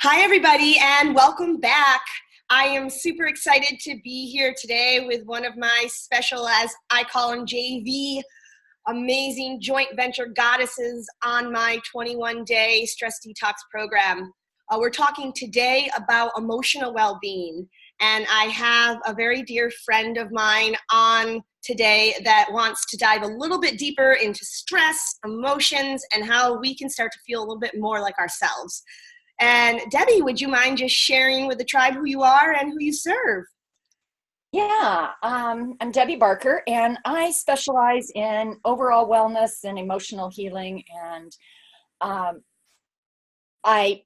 Hi, everybody, and welcome back. I am super excited to be here today with one of my special, as I call them, JV, amazing joint venture goddesses on my 21-day stress detox program. We're talking today about emotional well-being, and I have a very dear friend of mine on today that wants to dive a little bit deeper into stress, emotions, and how we can start to feel a little bit more like ourselves. And Debbie, would you mind just sharing with the tribe who you are and who you serve? I'm Debbie Barker, and I specialize in overall wellness and emotional healing. And um, I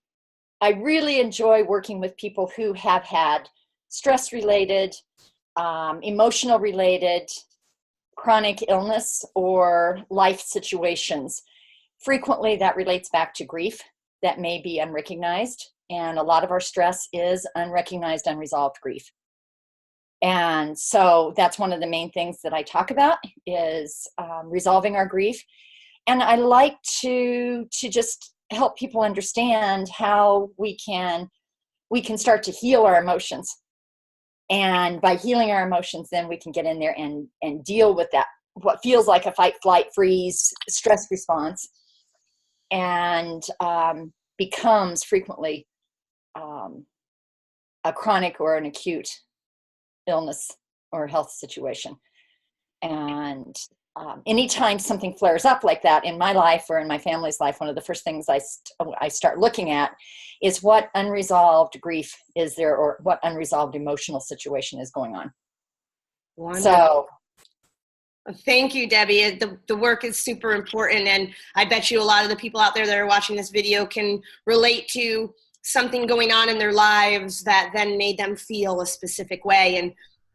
I really enjoy working with people who have had stress-related, emotional-related, chronic illness or life situations. Frequently, that relates back to grief that may be unrecognized, and a lot of our stress is unrecognized, unresolved grief. And so that's one of the main things that I talk about is resolving our grief. And I like to just help people understand how we can start to heal our emotions. And by healing our emotions, then we can get in there and deal with that, what feels like a fight, flight, freeze, stress response, and becomes frequently a chronic or an acute illness or health situation. And anytime something flares up like that in my life or in my family's life, one of the first things I start looking at is what unresolved grief is there, or what unresolved emotional situation is going on. Wonderful. So Thank you, Debbie. The work is super important, and I bet you a lot of the people out there that are watching this video can relate to something going on in their lives that then made them feel a specific way. And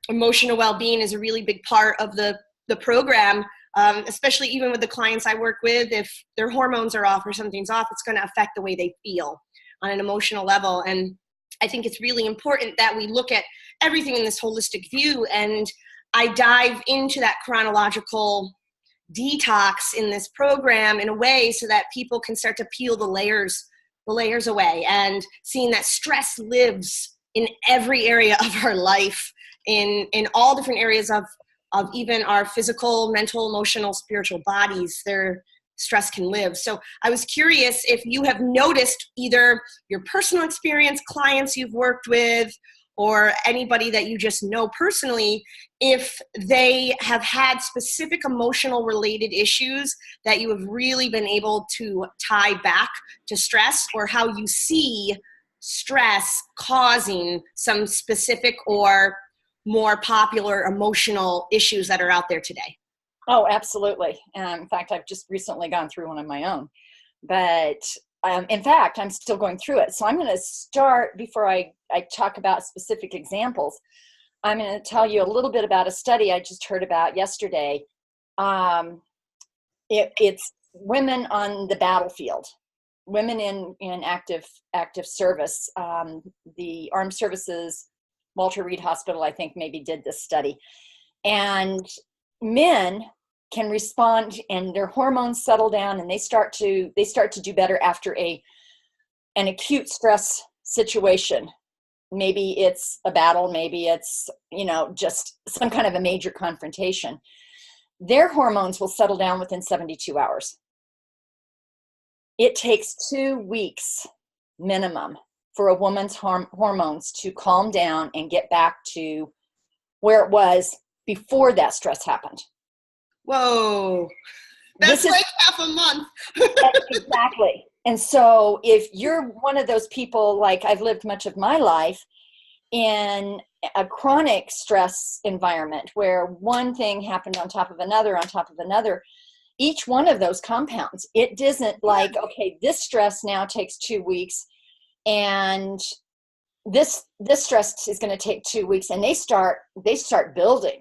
emotional well-being is a really big part of the program, especially even with the clients I work with. If their hormones are off or something's off, it's going to affect the way they feel on an emotional level. And I think it's really important that we look at everything in this holistic view, and I dive into that chronological detox in this program in a way so that people can start to peel the layers away, and seeing that stress lives in every area of our life, in all different areas of even our physical, mental, emotional, spiritual bodies. Their stress can live. So I was curious if you have noticed, either your personal experience, clients you've worked with, or anybody that you just know personally, if they have had specific emotional related issues that you have really been able to tie back to stress, or how you see stress causing some specific or more popular emotional issues that are out there today. Oh, absolutely. In fact, I've just recently gone through one of my own. But in fact, I'm still going through it. So I'm going to start, before I talk about specific examples, I'm going to tell you a little bit about a study I just heard about yesterday. It's women on the battlefield, women in active service. The Armed Services, Walter Reed Hospital, I think, maybe did this study. And men can respond, and their hormones settle down, and they start to do better after an acute stress situation. Maybe it's a battle, maybe it's just some kind of a major confrontation. Their hormones will settle down within 72 hours. It takes 2 weeks minimum for a woman's hormones to calm down and get back to where it was before that stress happened. Whoa, that's like half a month. Exactly. And so if you're one of those people, like I've lived much of my life in a chronic stress environment where one thing happened on top of another, each one of those compounds, it isn't like, okay, this stress now takes 2 weeks, and this stress is going to take 2 weeks, and they start building.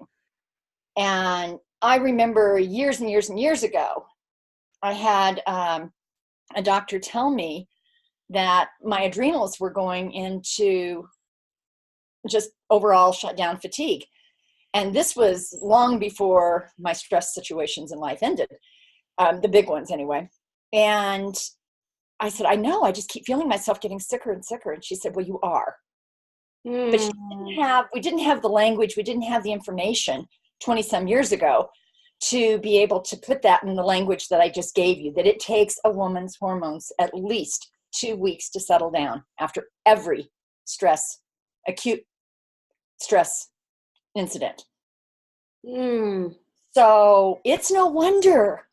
And I remember years and years and years ago, I had a doctor tell me that my adrenals were going into just overall shutdown fatigue. And this was long before my stress situations in life ended, the big ones anyway. And I said, I know, I just keep feeling myself getting sicker and sicker. And she said, well, you are. But we didn't have the language, we didn't have the information 20 some years ago to be able to put that in the language that I just gave you, that it takes a woman's hormones at least 2 weeks to settle down after every acute stress incident. So it's no wonder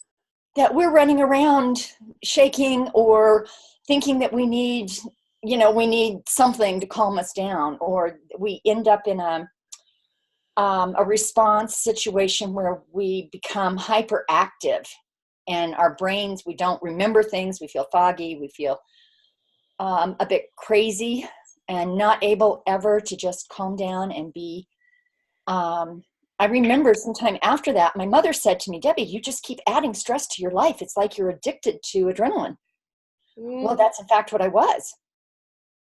that we're running around shaking or thinking that we need something to calm us down, or we end up in a response situation where we become hyperactive and our brains, we don't remember things, we feel foggy, we feel a bit crazy and not able ever to just calm down and be. I remember sometime after that, my mother said to me, Debbie, you just keep adding stress to your life. It's like you're addicted to adrenaline. Well, that's in fact what I was.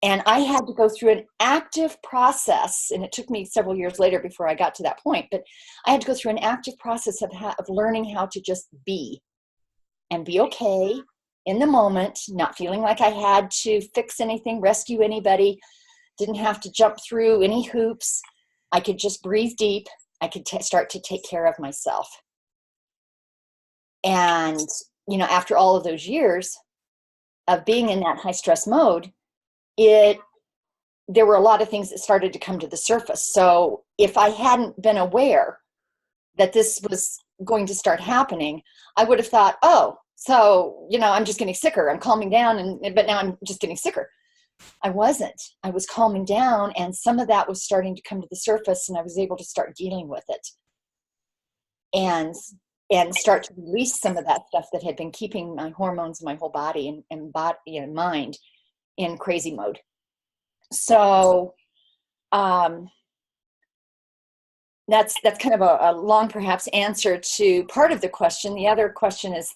And I had to go through an active process, and it took me several years later before I got to that point, but I had to go through an active process of learning how to just be and be okay in the moment, not feeling like I had to fix anything, rescue anybody, didn't have to jump through any hoops. I could just breathe deep. I could start to take care of myself. And, after all of those years of being in that high stress mode, there were a lot of things that started to come to the surface. So if I hadn't been aware that this was going to start happening, I would have thought, oh, so, I'm just getting sicker. I'm calming down, but now I'm just getting sicker. I wasn't. I was calming down, and some of that was starting to come to the surface, and I was able to start dealing with it and start to release some of that stuff that had been keeping my hormones, my whole body and body and mind in crazy mode. So that's kind of a long perhaps answer to part of the question. The other question is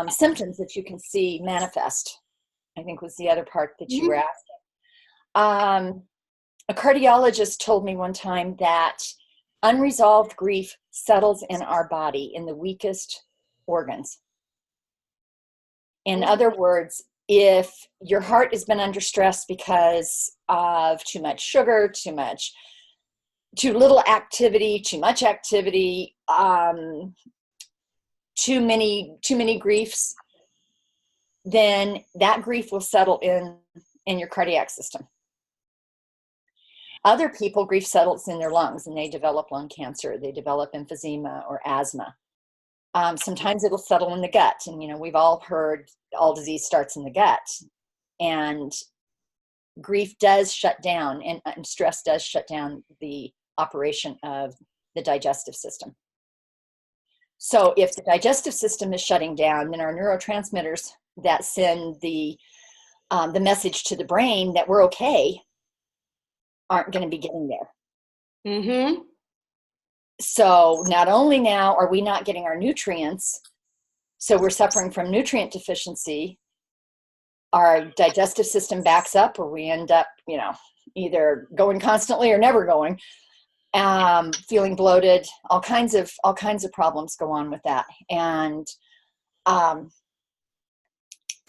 symptoms that you can see manifest, I think was the other part that you were asking. A cardiologist told me one time that unresolved grief settles in our body in the weakest organs. In other words, if your heart has been under stress because of too much sugar, too little activity, too much activity, too many griefs, then that grief will settle in your cardiac system. Other people, grief settles in their lungs and they develop lung cancer, they develop emphysema or asthma. Sometimes it'll settle in the gut, and we've all heard all disease starts in the gut, and grief does shut down and stress does shut down the operation of the digestive system. So if the digestive system is shutting down, then our neurotransmitters that send the message to the brain that we're okay aren't going to be getting there. So not only now are we not getting our nutrients, so we're suffering from nutrient deficiency, our digestive system backs up, or we end up, either going constantly or never going, feeling bloated, all kinds of problems go on with that. And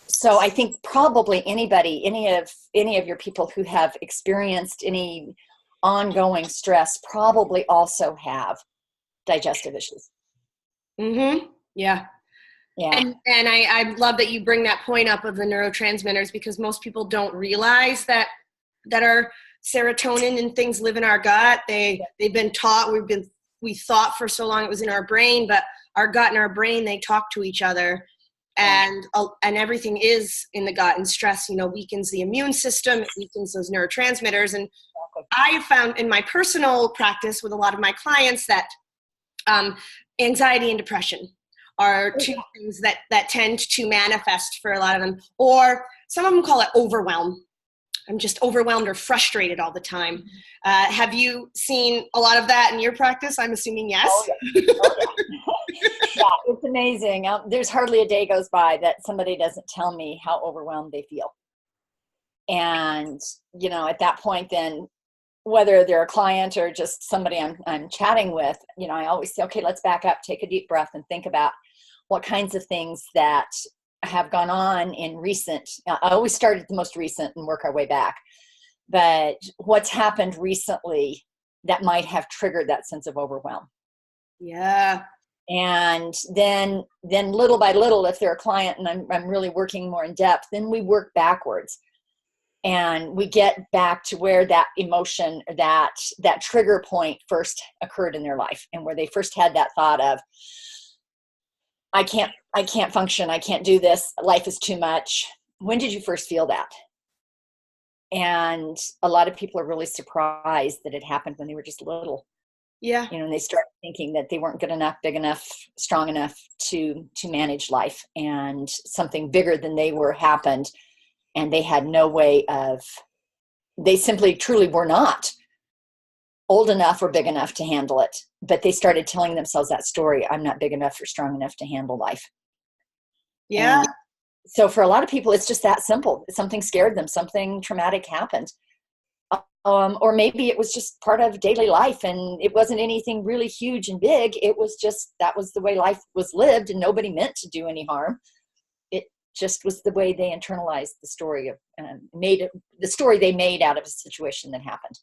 so I think probably any of your people who have experienced any ongoing stress probably also have digestive issues. Yeah. And I love that you bring that point up of the neurotransmitters, because most people don't realize that our serotonin and things live in our gut. They've been taught, we thought for so long it was in our brain, but our gut and our brain, they talk to each other, and everything is in the gut. And stress, weakens the immune system, it weakens those neurotransmitters. And I found in my personal practice with a lot of my clients that anxiety and depression are two things that tend to manifest for a lot of them, or some of them call it overwhelm. I'm just overwhelmed or frustrated all the time. Have you seen a lot of that in your practice? I'm assuming yes. Oh, yeah. Yeah, it's amazing. There's hardly a day goes by that somebody doesn't tell me how overwhelmed they feel. And, at that point, then whether they're a client or just somebody I'm chatting with, I always say, okay, let's back up, take a deep breath and think about what kinds of things that have gone on in recent, I always start at the most recent and work our way back, but what's happened recently that might have triggered that sense of overwhelm. Yeah. And then little by little, if they're a client and I'm really working more in depth, then we work backwards and we get back to where that emotion, that trigger point first occurred in their life, and where they first had that thought of, I can't function. I can't do this. Life is too much. When did you first feel that? And a lot of people are really surprised that it happened when they were just little. Yeah. And they start thinking that they weren't good enough, big enough, strong enough to manage life, and something bigger than they were happened. And they had no way of, they simply truly were not old enough or big enough to handle it. But they started telling themselves that story, I'm not big enough or strong enough to handle life. Yeah. And so for a lot of people, it's just that simple. Something scared them, something traumatic happened. Or maybe it was just part of daily life and it wasn't anything really huge and big. It was just, that was the way life was lived and nobody meant to do any harm. It just was the way they internalized the story of, the story they made out of a situation that happened.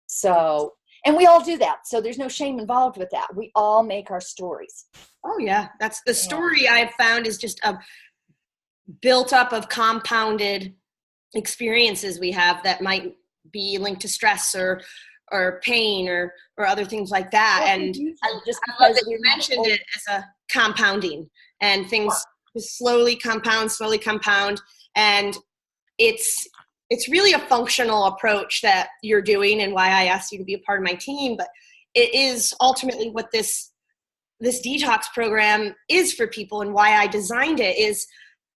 So, and we all do that. So there's no shame involved with that. We all make our stories. Oh yeah. That's the story I've found is just a built up of compounded experiences we have that might be linked to stress or pain or other things like that. And I love that you mentioned it as a compounding, and things just slowly compound. And it's really a functional approach that you're doing, and why I asked you to be a part of my team. But it is ultimately what this detox program is for people, and why I designed it is,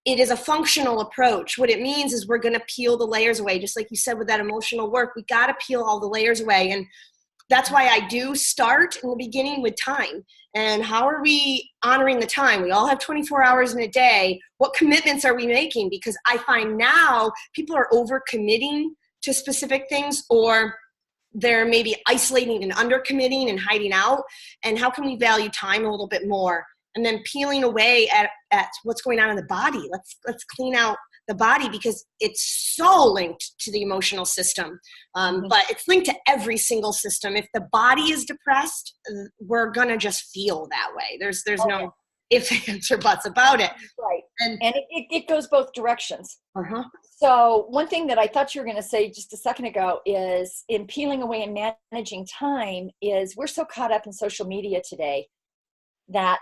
it is a functional approach. What it means is we're going to peel the layers away. Just like you said with that emotional work, we got to peel all the layers away. And that's why I do start in the beginning with time. And how are we honoring the time? We all have 24 hours in a day. What commitments are we making? Because I find now people are overcommitting to specific things, or they're maybe isolating and undercommitting and hiding out. And how can we value time a little bit more? And then peeling away at what's going on in the body. Let's clean out the body, because it's so linked to the emotional system. But it's linked to every single system. If the body is depressed, we're gonna just feel that way. There's no ifs, ands, or buts about it. Right. And it goes both directions. Uh-huh. So one thing that I thought you were going to say just a second ago is, in peeling away and managing time, is we're so caught up in social media today that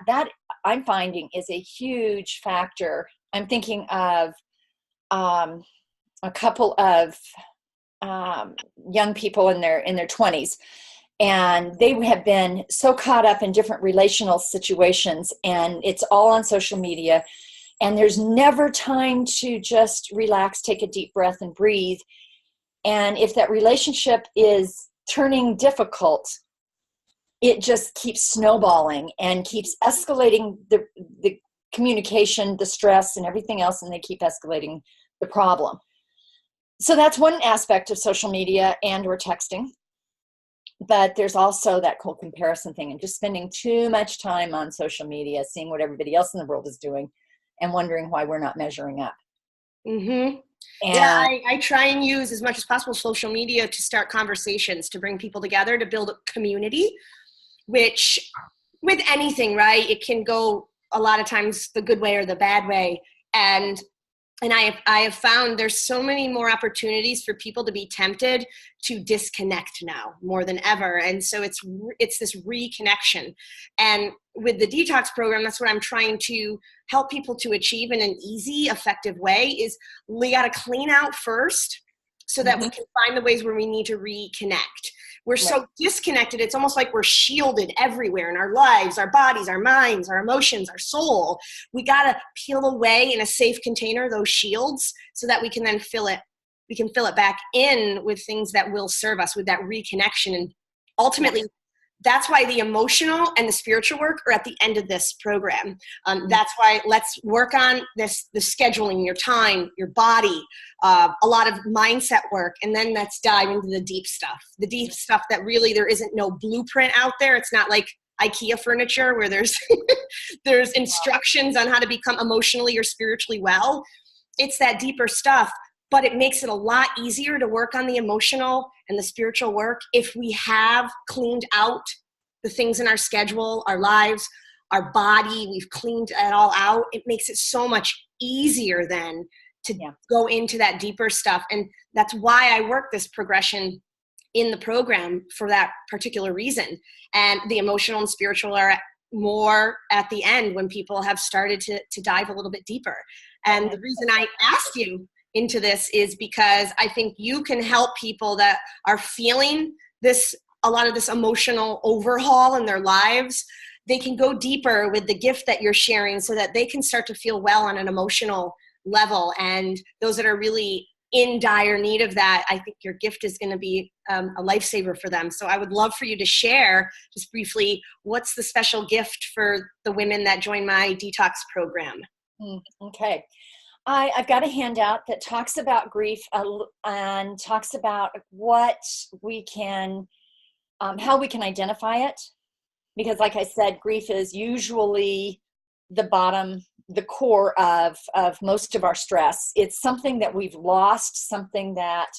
I'm finding is a huge factor. I'm thinking of a couple of young people in their 20s, and they have been so caught up in different relational situations, and it's all on social media, and there's never time to just relax, take a deep breath and breathe. And if that relationship is turning difficult, it just keeps snowballing and keeps escalating the communication, the stress, and everything else, and they keep escalating the problem. So that's one aspect of social media and or texting. But there's also that whole comparison thing, and just spending too much time on social media, seeing what everybody else in the world is doing and wondering why we're not measuring up. Mm-hmm. Yeah, I try and use as much as possible social media to start conversations, to bring people together, to build a community, which with anything, right, it can go a lot of times the good way or the bad way. And I have found there's so many more opportunities for people to be tempted to disconnect now more than ever. And so it's this reconnection. And with the detox program, that's what I'm trying to help people to achieve in an easy, effective way, is we got to clean out first so that we can find the ways where we need to reconnect. We're so disconnected. It's almost like we're shielded everywhere in our lives, our bodies, our minds, our emotions, our soul. We got to peel away in a safe container those shields so that we can then fill it. We can fill it back in with things that will serve us, with that reconnection. And ultimately, that's why the emotional and the spiritual work are at the end of this program. That's why let's work on the scheduling, your time, your body, a lot of mindset work, and then let's dive into the deep stuff that really there isn't no blueprint out there. It's not like IKEA furniture where there's there's instructions on how to become emotionally or spiritually well. It's that deeper stuff, but it makes it a lot easier to work on the emotional and the spiritual work if we have cleaned out the things in our schedule, our lives, our body. We've cleaned it all out. It makes it so much easier then to go into that deeper stuff. And that's why I work this progression in the program, for that particular reason. And the emotional and spiritual are more at the end when people have started to dive a little bit deeper. And the reason I asked you into this is because I think you can help people that are feeling this, a lot of this emotional overhaul in their lives. They can go deeper with the gift that you're sharing so that they can start to feel well on an emotional level. And those that are really in dire need of that, I think your gift is going to be a lifesaver for them. So I would love for you to share just briefly, what's the special gift for the women that join my detox program? Okay. I've got a handout that talks about grief and talks about what we can, how we can identify it. Because like I said, grief is usually the bottom, the core of most of our stress. It's something that we've lost, something that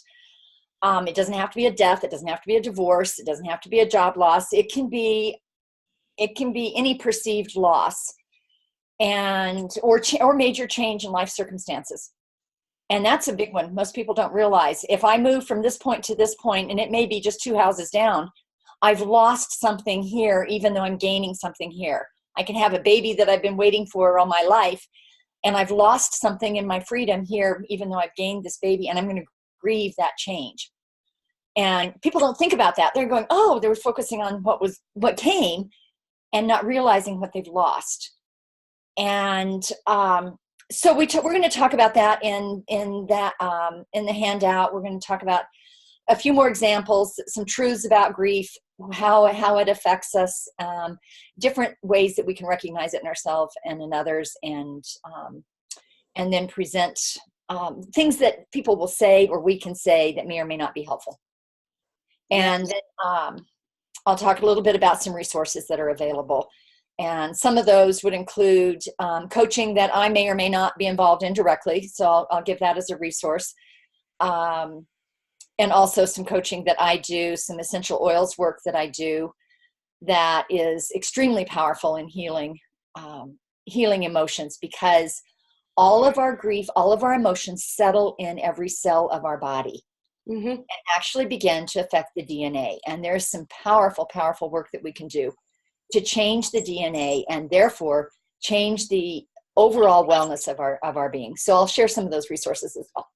it doesn't have to be a death. It doesn't have to be a divorce. It doesn't have to be a job loss. It can be any perceived loss and or major change in life circumstances. And that's a big one. Most people don't realize, if I move from this point to this point, and it may be just 2 houses down, I've lost something here, even though I'm gaining something here. I can have a baby that I've been waiting for all my life, and I've lost something in my freedom here, even though I've gained this baby, and I'm going to grieve that change. And people don't think about that. They're going, oh, they were focusing on what came and not realizing what they've lost. And so we're going to talk about that in the handout. We're going to talk about a few more examples, some truths about grief, how it affects us, different ways that we can recognize it in ourselves and in others, and then present things that people will say or we can say that may or may not be helpful. And then I'll talk a little bit about some resources that are available. And some of those would include coaching that I may or may not be involved in directly. So I'll give that as a resource. And also some coaching that I do, some essential oils work that I do that is extremely powerful in healing emotions, because all of our grief, all of our emotions settle in every cell of our body and actually begin to affect the DNA. And there's some powerful, powerful work that we can do to change the DNA and therefore change the overall wellness of our being. So I'll share some of those resources as well.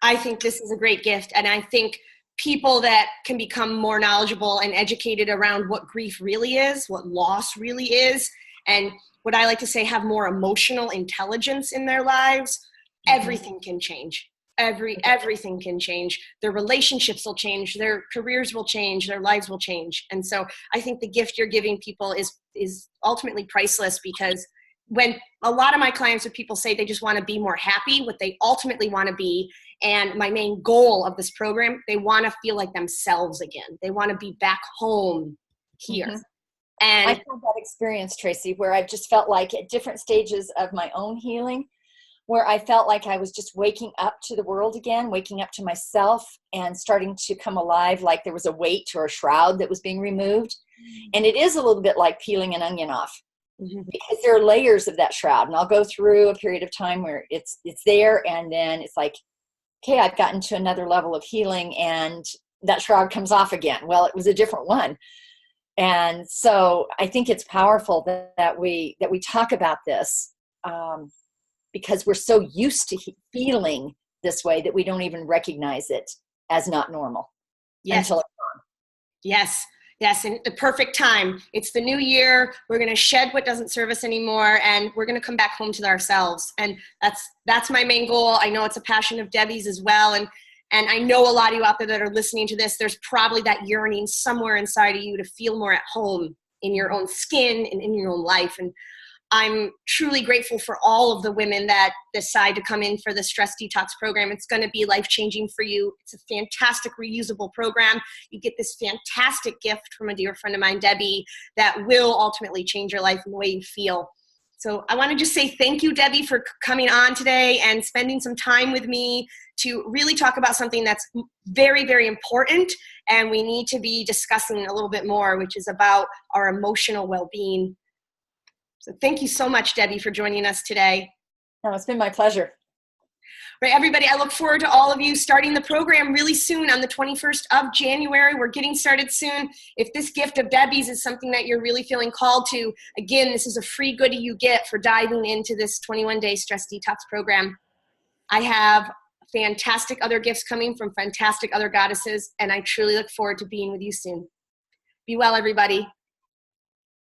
I think this is a great gift. And I think people that can become more knowledgeable and educated around what grief really is, what loss really is, and what I like to say, have more emotional intelligence in their lives, everything can change. Everything can change. Their relationships will change, their careers will change, their lives will change. And so I think the gift you're giving people is ultimately priceless, because when a lot of my clients or people say they just want to be more happy, what they ultimately want to be, and my main goal of this program, they want to feel like themselves again. They want to be back home here. And I've had that experience, Tracy, where I've just felt like at different stages of my own healing, where I felt like I was just waking up to the world again, waking up to myself and starting to come alive, like there was a weight or a shroud that was being removed. And it is a little bit like peeling an onion off. Because there are layers of that shroud, and I'll go through a period of time where it's there, and then it's like, okay, I've gotten to another level of healing, and that shroud comes off again. Well, it was a different one. And so I think it's powerful that we talk about this, because we're so used to feeling this way that we don't even recognize it as not normal. Until it's gone. Yes, and the perfect time. It's the new year. We're going to shed what doesn't serve us anymore, and we're going to come back home to ourselves. And that's my main goal. I know it's a passion of Debbie's as well. And I know a lot of you out there that are listening to this, there's probably that yearning somewhere inside of you to feel more at home in your own skin and in your own life. And I'm truly grateful for all of the women that decide to come in for the Stress Detox program. It's going to be life-changing for you. It's a fantastic reusable program. You get this fantastic gift from a dear friend of mine, Debbie, that will ultimately change your life and the way you feel. So I want to just say thank you, Debbie, for coming on today and spending some time with me to really talk about something that's very, very important and we need to be discussing a little bit more, which is about our emotional well-being. So thank you so much, Debbie, for joining us today. No, it's been my pleasure. Right, everybody, I look forward to all of you starting the program really soon on the 21st of January. We're getting started soon. If this gift of Debbie's is something that you're really feeling called to, again, this is a free goodie you get for diving into this 21-day stress detox program. I have fantastic other gifts coming from fantastic other goddesses, and I truly look forward to being with you soon. Be well, everybody.